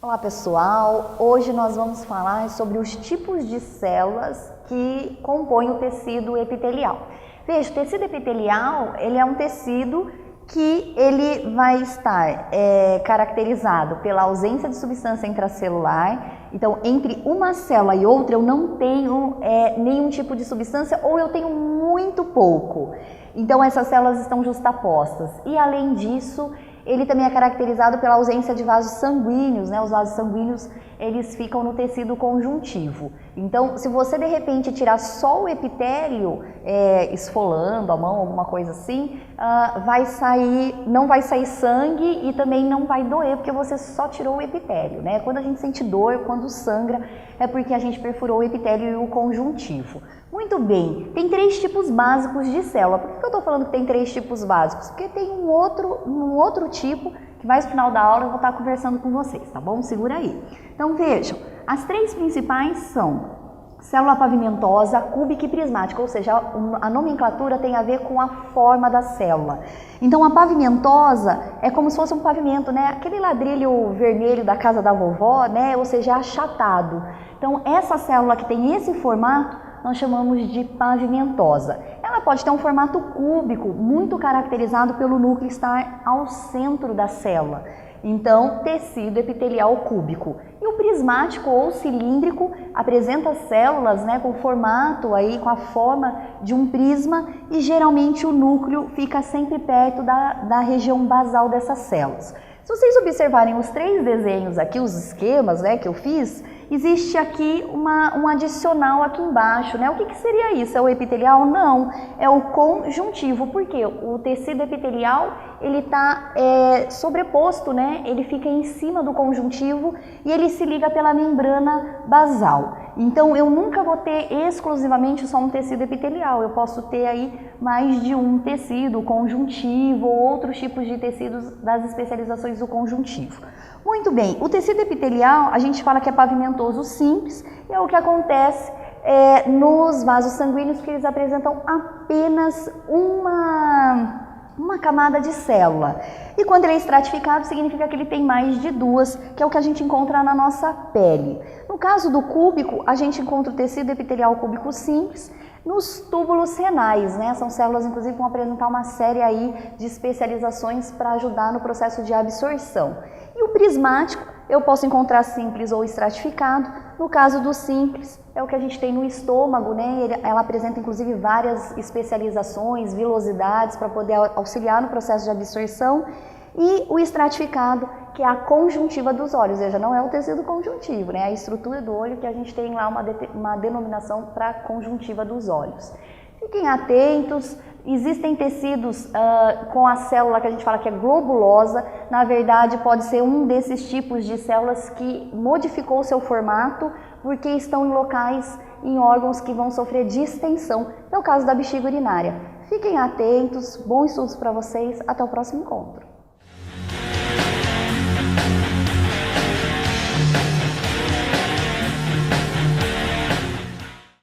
Olá pessoal, hoje nós vamos falar sobre os tipos de células que compõem o tecido epitelial. Veja, o tecido epitelial ele é um tecido que ele vai estar caracterizado pela ausência de substância intracelular. Então, entre uma célula e outra eu não tenho nenhum tipo de substância ou eu tenho muito pouco. Então, essas células estão justapostas. E além disso, ele também é caracterizado pela ausência de vasos sanguíneos, né? Os vasos sanguíneos, eles ficam no tecido conjuntivo. Então, se você de repente tirar só o epitélio, esfolando a mão, alguma coisa assim, não vai sair sangue e também não vai doer, porque você só tirou o epitélio, né? Quando a gente sente dor, quando sangra, é porque a gente perfurou o epitélio e o conjuntivo. Muito bem, tem 3 tipos básicos de célula. Por que eu estou falando que tem 3 tipos básicos? Porque tem um outro tipo que mais no final da aula eu vou estar conversando com vocês, tá bom? Segura aí. Então vejam, as 3 principais são célula pavimentosa, cúbica e prismática, ou seja, a nomenclatura tem a ver com a forma da célula. Então a pavimentosa é como se fosse um pavimento, né? Aquele ladrilho vermelho da casa da vovó, né? Ou seja, achatado. Então essa célula que tem esse formato nós chamamos de pavimentosa. Ela pode ter um formato cúbico, muito caracterizado pelo núcleo estar ao centro da célula. Então, tecido epitelial cúbico. E o prismático ou cilíndrico apresenta células, né, com formato aí, com a forma de um prisma, e geralmente o núcleo fica sempre perto da região basal dessas células. Se vocês observarem os 3 desenhos aqui, os esquemas, né, que eu fiz, existe aqui um adicional aqui embaixo, né? O que seria isso? É o epitelial? Não, é o conjuntivo, porque o tecido epitelial ele está sobreposto, né? Ele fica em cima do conjuntivo e ele se liga pela membrana basal. Então eu nunca vou ter exclusivamente só um tecido epitelial, eu posso ter aí mais de um tecido, conjuntivo ou outros tipos de tecidos das especializações do conjuntivo. Muito bem, o tecido epitelial a gente fala que é pavimentoso simples, e é o que acontece nos vasos sanguíneos, que eles apresentam apenas uma camada de célula. E quando ele é estratificado, significa que ele tem mais de 2, que é o que a gente encontra na nossa pele. No caso do cúbico, a gente encontra o tecido epitelial cúbico simples nos túbulos renais, né? São células, inclusive, que vão apresentar uma série aí de especializações para ajudar no processo de absorção. E o prismático, eu posso encontrar simples ou estratificado. No caso do simples, é o que a gente tem no estômago, né? Ela apresenta, inclusive, várias especializações, vilosidades para poder auxiliar no processo de absorção. E o estratificado, que é a conjuntiva dos olhos, ou seja, não é o tecido conjuntivo, né? É a estrutura do olho que a gente tem lá uma denominação para a conjuntiva dos olhos. Fiquem atentos, existem tecidos com a célula que a gente fala que é globulosa, na verdade pode ser um desses tipos de células que modificou o seu formato porque estão em locais, em órgãos que vão sofrer distensão, é o caso da bexiga urinária. Fiquem atentos, bons estudos para vocês, até o próximo encontro.